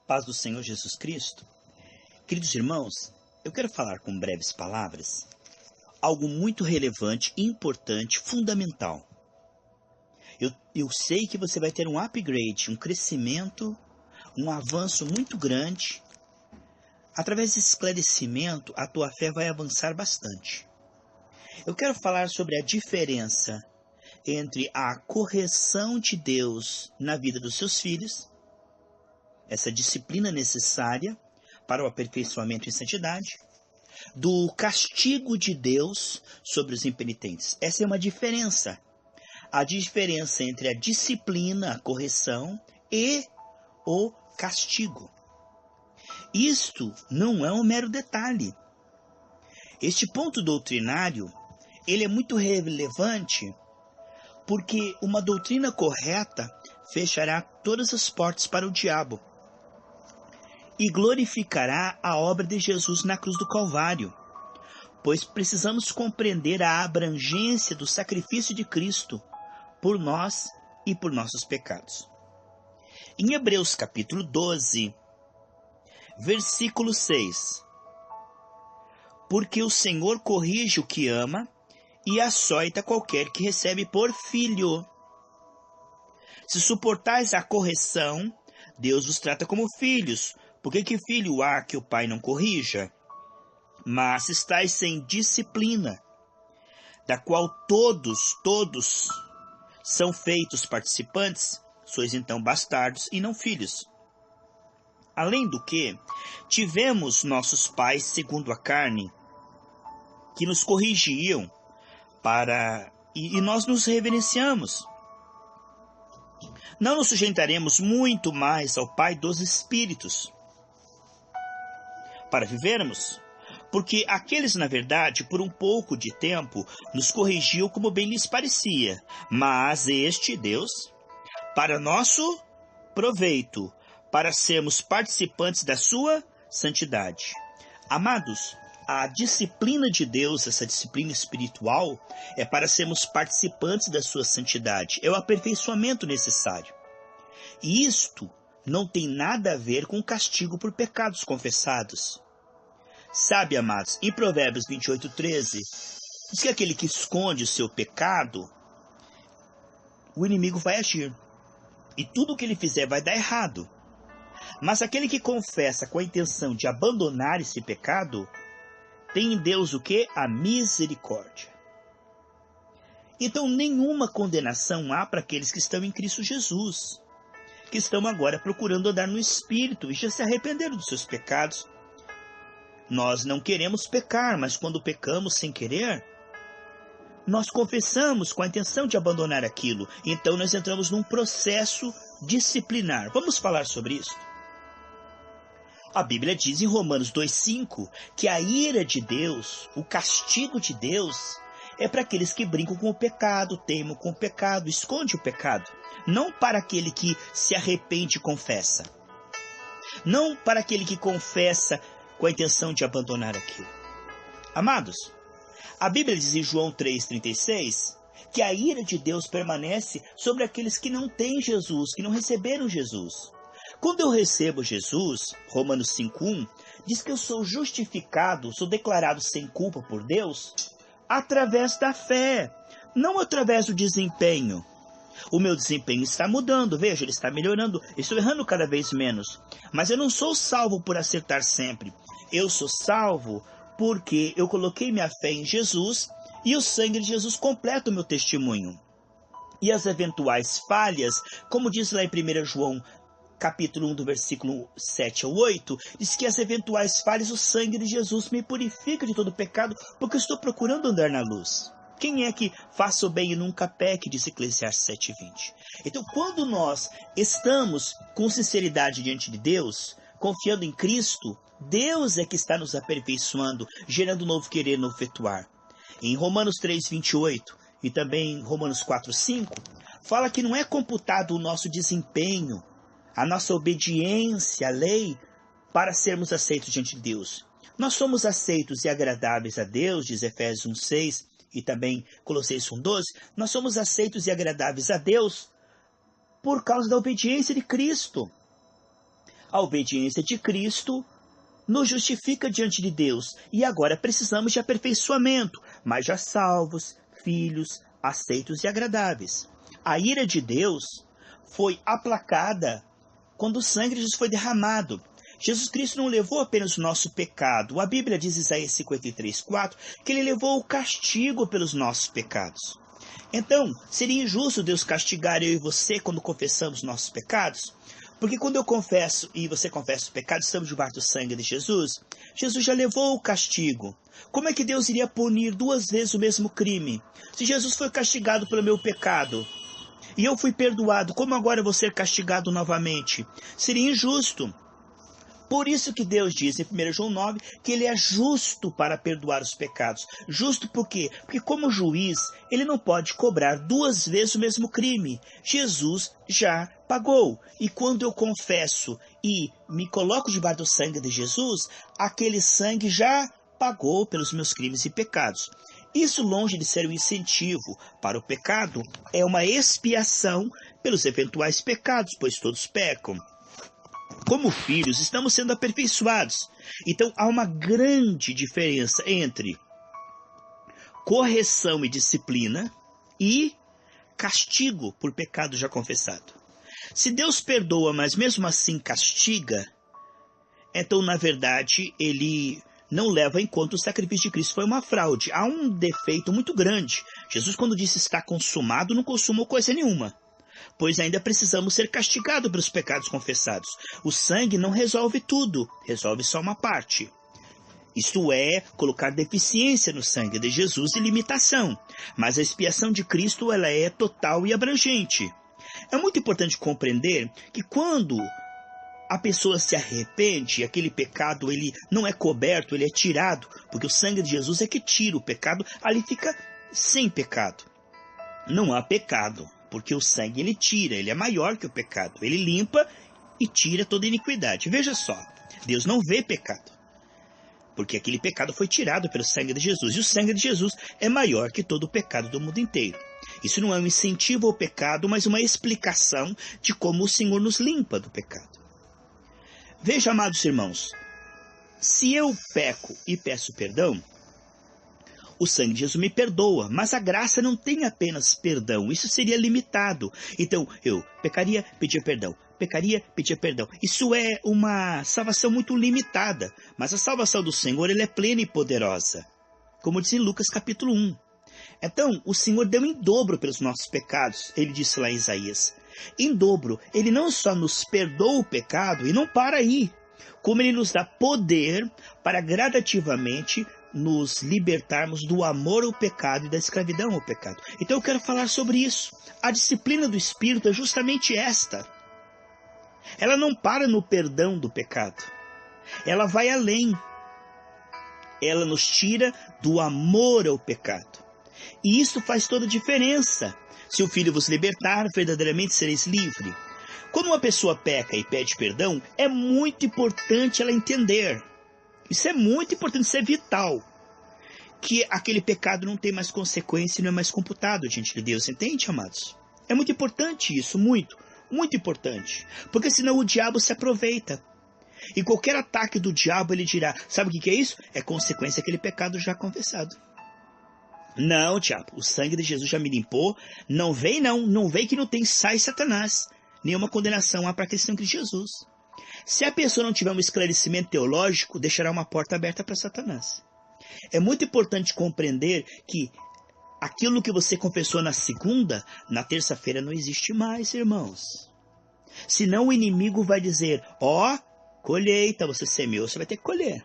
Paz do Senhor Jesus Cristo. Queridos irmãos, eu quero falar com breves palavras algo muito relevante, importante, fundamental. Eu sei que você vai ter um upgrade, um crescimento, um avanço muito grande. Através desse esclarecimento, a tua fé vai avançar bastante. Eu quero falar sobre a diferença entre a correção de Deus na vida dos seus filhos, essa disciplina necessária para o aperfeiçoamento em santidade, do castigo de Deus sobre os impenitentes. Essa é uma diferença. A diferença entre a disciplina, a correção e o castigo. Isto não é um mero detalhe. Este ponto doutrinário, ele é muito relevante porque uma doutrina correta fechará todas as portas para o diabo e glorificará a obra de Jesus na cruz do Calvário, pois precisamos compreender a abrangência do sacrifício de Cristo por nós e por nossos pecados. Em Hebreus capítulo 12, versículo 6, porque o Senhor corrige o que ama e açoita qualquer que recebe por filho. Se suportais a correção, Deus vos trata como filhos. Por que filho há que o pai não corrija? Mas estáis sem disciplina, da qual todos são feitos participantes, sois então bastardos e não filhos. Além do que, tivemos nossos pais segundo a carne, que nos corrigiam, e nós nos reverenciamos. Não nos sujeitaremos muito mais ao Pai dos Espíritos, para vivermos? Porque aqueles, na verdade, por um pouco de tempo, nos corrigiu como bem lhes parecia. Mas este, Deus, para nosso proveito, para sermos participantes da sua santidade. Amados, a disciplina de Deus, essa disciplina espiritual, é para sermos participantes da sua santidade. É o aperfeiçoamento necessário. E isto não tem nada a ver com o castigo por pecados confessados. Sabe, amados, em Provérbios 28:13, diz que aquele que esconde o seu pecado, o inimigo vai agir. E tudo o que ele fizer vai dar errado. Mas aquele que confessa com a intenção de abandonar esse pecado, tem em Deus o quê? A misericórdia. Então, nenhuma condenação há para aqueles que estão em Cristo Jesus, que estão agora procurando andar no Espírito e já se arrependeram dos seus pecados. Nós não queremos pecar, mas quando pecamos sem querer, nós confessamos com a intenção de abandonar aquilo. Então, nós entramos num processo disciplinar. Vamos falar sobre isso? A Bíblia diz em Romanos 2,5 que a ira de Deus, o castigo de Deus, é para aqueles que brincam com o pecado, teimam com o pecado, escondem o pecado. Não para aquele que se arrepende e confessa. Não para aquele que confessa com a intenção de abandonar aquilo. Amados, a Bíblia diz em João 3,36 que a ira de Deus permanece sobre aqueles que não têm Jesus, que não receberam Jesus. Quando eu recebo Jesus, Romanos 5,1, diz que eu sou justificado, sou declarado sem culpa por Deus, através da fé, não através do desempenho. O meu desempenho está mudando, veja, ele está melhorando, estou errando cada vez menos. Mas eu não sou salvo por acertar sempre. Eu sou salvo porque eu coloquei minha fé em Jesus e o sangue de Jesus completa o meu testemunho. E as eventuais falhas, como diz lá em 1 João capítulo 1, do versículo 7 ao 8, diz que as eventuais falhas, o sangue de Jesus me purifica de todo pecado, porque eu estou procurando andar na luz. Quem é que faça o bem e nunca peque, diz Eclesiastes 7,20. Então, quando nós estamos com sinceridade diante de Deus, confiando em Cristo, Deus é que está nos aperfeiçoando, gerando novo querer, novo efetuar. Em Romanos 3,28 e também em Romanos 4,5, fala que não é computado o nosso desempenho, a nossa obediência à lei para sermos aceitos diante de Deus. Nós somos aceitos e agradáveis a Deus, diz Efésios 1,6 e também Colossenses 1,12. Nós somos aceitos e agradáveis a Deus por causa da obediência de Cristo. A obediência de Cristo nos justifica diante de Deus. E agora precisamos de aperfeiçoamento, mas já salvos, filhos, aceitos e agradáveis. A ira de Deus foi aplacada quando o sangue de Jesus foi derramado. Jesus Cristo não levou apenas o nosso pecado. A Bíblia diz em Isaías 53:4 que ele levou o castigo pelos nossos pecados. Então, seria injusto Deus castigar eu e você quando confessamos nossos pecados? Porque quando eu confesso e você confessa o pecado, estamos debaixo do sangue de Jesus. Jesus já levou o castigo. Como é que Deus iria punir duas vezes o mesmo crime? Se Jesus foi castigado pelo meu pecado e eu fui perdoado, como agora eu vou ser castigado novamente? Seria injusto. Por isso que Deus diz em 1 João 9 que ele é justo para perdoar os pecados. Justo por quê? Porque como juiz, ele não pode cobrar duas vezes o mesmo crime. Jesus já pagou. E quando eu confesso e me coloco debaixo do sangue de Jesus, aquele sangue já pagou pelos meus crimes e pecados. Isso, longe de ser um incentivo para o pecado, é uma expiação pelos eventuais pecados, pois todos pecam. Como filhos, estamos sendo aperfeiçoados. Então, há uma grande diferença entre correção e disciplina e castigo por pecado já confessado. Se Deus perdoa, mas mesmo assim castiga, então, na verdade, ele não leva em conta o sacrifício de Cristo. Foi uma fraude. Há um defeito muito grande. Jesus, quando disse está consumado, não consumou coisa nenhuma, pois ainda precisamos ser castigados pelos pecados confessados. O sangue não resolve tudo, resolve só uma parte. Isto é, colocar deficiência no sangue de Jesus e limitação. Mas a expiação de Cristo ela é total e abrangente. É muito importante compreender que quando a pessoa se arrepende, aquele pecado ele não é coberto, ele é tirado, porque o sangue de Jesus é que tira o pecado, ali fica sem pecado. Não há pecado, porque o sangue ele tira, ele é maior que o pecado. Ele limpa e tira toda iniquidade. Veja só, Deus não vê pecado, porque aquele pecado foi tirado pelo sangue de Jesus. E o sangue de Jesus é maior que todo o pecado do mundo inteiro. Isso não é um incentivo ao pecado, mas uma explicação de como o Senhor nos limpa do pecado. Veja, amados irmãos, se eu peco e peço perdão, o sangue de Jesus me perdoa, mas a graça não tem apenas perdão, isso seria limitado. Então, eu pecaria, pedia perdão, pecaria, pedia perdão. Isso é uma salvação muito limitada, mas a salvação do Senhor ela é plena e poderosa, como diz em Lucas capítulo 1. Então, o Senhor deu em dobro pelos nossos pecados, ele disse lá em Isaías. Em dobro, ele não só nos perdoa o pecado e não para aí, como ele nos dá poder para gradativamente nos libertarmos do amor ao pecado e da escravidão ao pecado. Então eu quero falar sobre isso. A disciplina do Espírito é justamente esta. Ela não para no perdão do pecado. Ela vai além. Ela nos tira do amor ao pecado. E isso faz toda a diferença. Se o Filho vos libertar, verdadeiramente sereis livres. Quando uma pessoa peca e pede perdão, é muito importante ela entender. Isso é muito importante, isso é vital. Que aquele pecado não tem mais consequência e não é mais computado diante de Deus. Entende, amados? É muito importante isso, muito, muito importante. Porque senão o diabo se aproveita. E qualquer ataque do diabo, ele dirá, sabe o que é isso? É consequência daquele pecado já confessado. Não, diabo, o sangue de Jesus já me limpou. Não vem que não tem sai Satanás. Nenhuma condenação há para aqueles que estão em Cristo Jesus. Se a pessoa não tiver um esclarecimento teológico, deixará uma porta aberta para Satanás. É muito importante compreender que aquilo que você confessou na segunda, na terça-feira não existe mais, irmãos. Senão o inimigo vai dizer, colheita, você semeou, você vai ter que colher.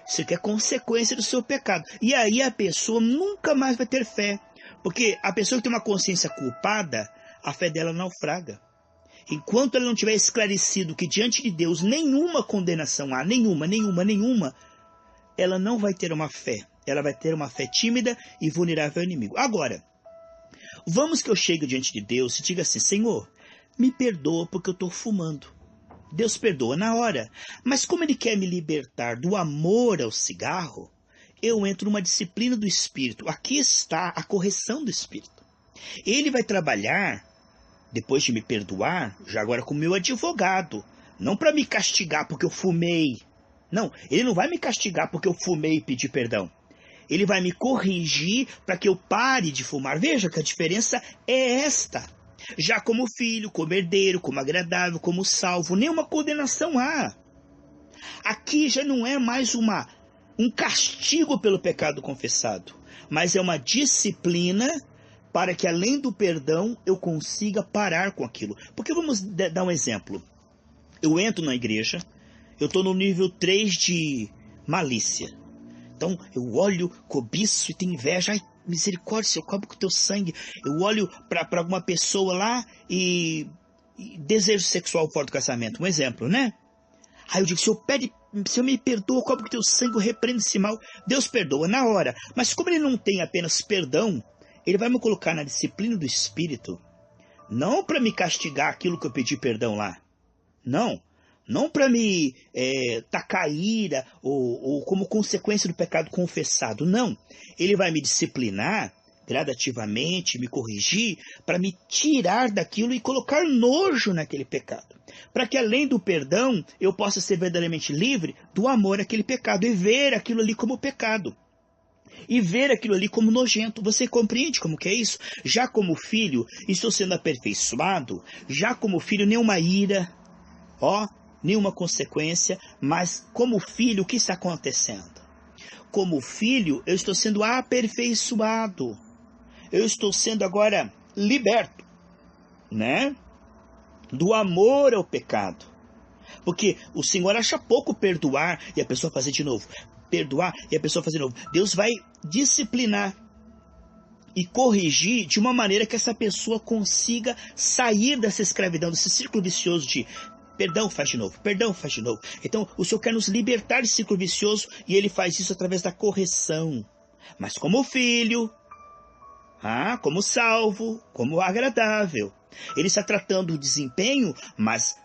Isso aqui é consequência do seu pecado. E aí a pessoa nunca mais vai ter fé. Porque a pessoa que tem uma consciência culpada, a fé dela naufraga. Enquanto ela não tiver esclarecido que diante de Deus nenhuma condenação há, nenhuma, ela não vai ter uma fé. Ela vai ter uma fé tímida e vulnerável ao inimigo. Agora, vamos que eu chegue diante de Deus e diga assim, Senhor, me perdoa porque eu estou fumando. Deus perdoa na hora. Mas como Ele quer me libertar do amor ao cigarro, eu entro numa disciplina do Espírito. Aqui está a correção do Espírito. Ele vai trabalhar, depois de me perdoar, já agora com o meu advogado, Não para me castigar porque eu fumei. Não, ele não vai me castigar porque eu fumei e pedi perdão. Ele vai me corrigir para que eu pare de fumar. Veja que a diferença é esta. Já como filho, como herdeiro, como agradável, como salvo, nenhuma condenação há. Aqui já não é mais um castigo pelo pecado confessado, mas é uma disciplina para que, além do perdão, eu consiga parar com aquilo. Porque vamos dar um exemplo. Eu entro na igreja, eu estou no nível 3 de malícia. Então eu olho, cobiço e tenho inveja. Ai, misericórdia, Senhor, cobre com o teu sangue. Eu olho para alguma pessoa lá e desejo sexual fora do casamento. Um exemplo, né? Aí eu digo, Senhor me perdoa, cobre com o teu sangue, eu repreendo esse mal. Deus perdoa na hora. Mas como ele não tem apenas perdão, ele vai me colocar na disciplina do Espírito. Não para me castigar aquilo que eu pedi perdão lá. Não para me tacar ira ou como consequência do pecado confessado. Não. Ele vai me disciplinar gradativamente, me corrigir, para me tirar daquilo e colocar nojo naquele pecado. Para que, além do perdão, eu possa ser verdadeiramente livre do amor àquele pecado e ver aquilo ali como pecado. E ver aquilo ali como nojento. Você compreende como que é isso? Já como filho, estou sendo aperfeiçoado. Já como filho, nenhuma ira, nenhuma consequência. Mas como filho, o que está acontecendo? Como filho, eu estou sendo aperfeiçoado. Eu estou sendo agora liberto, né? Do amor ao pecado. Porque o Senhor acha pouco perdoar e a pessoa fazer de novo. Perdoar e a pessoa fazer de novo. Deus vai disciplinar e corrigir de uma maneira que essa pessoa consiga sair dessa escravidão, desse círculo vicioso de perdão, faz de novo, perdão, faz de novo. Então o Senhor quer nos libertar desse círculo vicioso e Ele faz isso através da correção. Mas como filho, como salvo, como agradável. Ele está tratando o desempenho, mas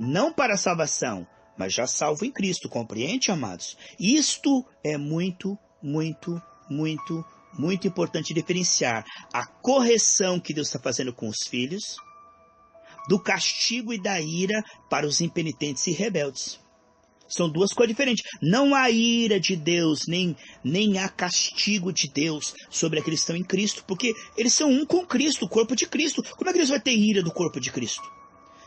não para a salvação, mas já salvo em Cristo, compreende, amados? Isto é muito, muito, muito, muito importante diferenciar a correção que Deus está fazendo com os filhos do castigo e da ira para os impenitentes e rebeldes. São duas coisas diferentes. Não há ira de Deus, nem há castigo de Deus sobre aqueles que estão em Cristo, porque eles são um com Cristo, o corpo de Cristo. Como é que Deus vai ter ira do corpo de Cristo?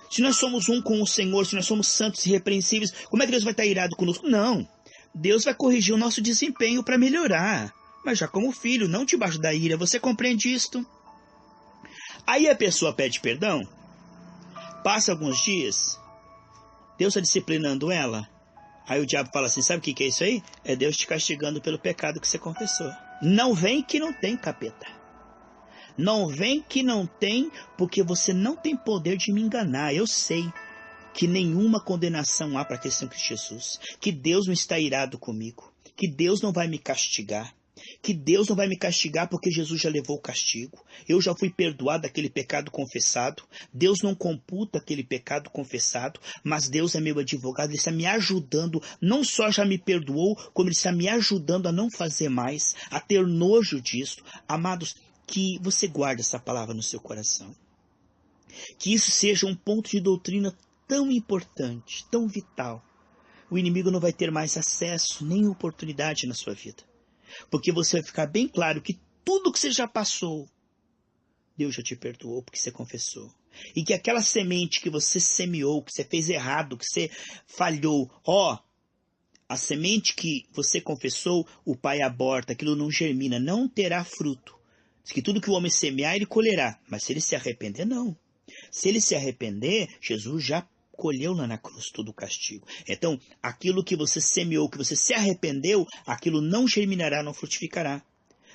Se nós somos um com o Senhor, se nós somos santos e irrepreensíveis, como é que Deus vai estar irado conosco? Não. Deus vai corrigir o nosso desempenho para melhorar. Mas já como filho, não debaixo da ira. Você compreende isto? Aí a pessoa pede perdão. Passa alguns dias. Deus está disciplinando ela. Aí o diabo fala assim, sabe o que é isso aí? É Deus te castigando pelo pecado que você confessou. Não vem que não tem, capeta. Não vem que não tem, porque você não tem poder de me enganar. Eu sei que nenhuma condenação há para aqueles que são Cristo Jesus. Que Deus não está irado comigo. Que Deus não vai me castigar. Que Deus não vai me castigar porque Jesus já levou o castigo. Eu já fui perdoado daquele pecado confessado. Deus não computa aquele pecado confessado, mas Deus é meu advogado. Ele está me ajudando, não só já me perdoou, como Ele está me ajudando a não fazer mais, a ter nojo disso. Amados, que você guarde essa palavra no seu coração. Que isso seja um ponto de doutrina tão importante, tão vital. O inimigo não vai ter mais acesso nem oportunidade na sua vida. Porque você vai ficar bem claro que tudo que você já passou, Deus já te perdoou porque você confessou. E que aquela semente que você semeou, que você fez errado, que você falhou, a semente que você confessou, o Pai aborta, aquilo não germina, não terá fruto. Diz que tudo que o homem semear, ele colherá. Mas se ele se arrepender, não. Se ele se arrepender, Jesus já colheu lá na cruz todo o castigo. Então, aquilo que você semeou, que você se arrependeu, aquilo não germinará, não frutificará.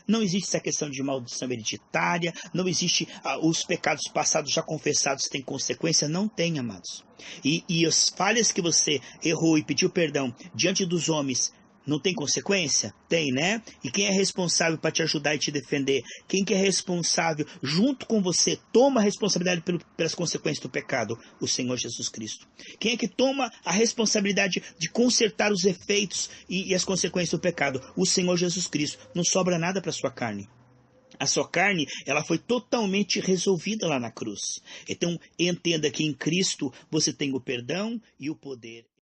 Não existe essa questão de maldição hereditária, não existe os pecados passados já confessados têm consequência, não tem, amados. E as falhas que você errou e pediu perdão diante dos homens, não tem consequência? Tem, né? E quem é responsável para te ajudar e te defender? Quem que é responsável junto com você? Toma a responsabilidade pelas consequências do pecado? O Senhor Jesus Cristo. Quem é que toma a responsabilidade de consertar os efeitos e as consequências do pecado? O Senhor Jesus Cristo. Não sobra nada para a sua carne. A sua carne, ela foi totalmente resolvida lá na cruz. Então, entenda que em Cristo você tem o perdão e o poder.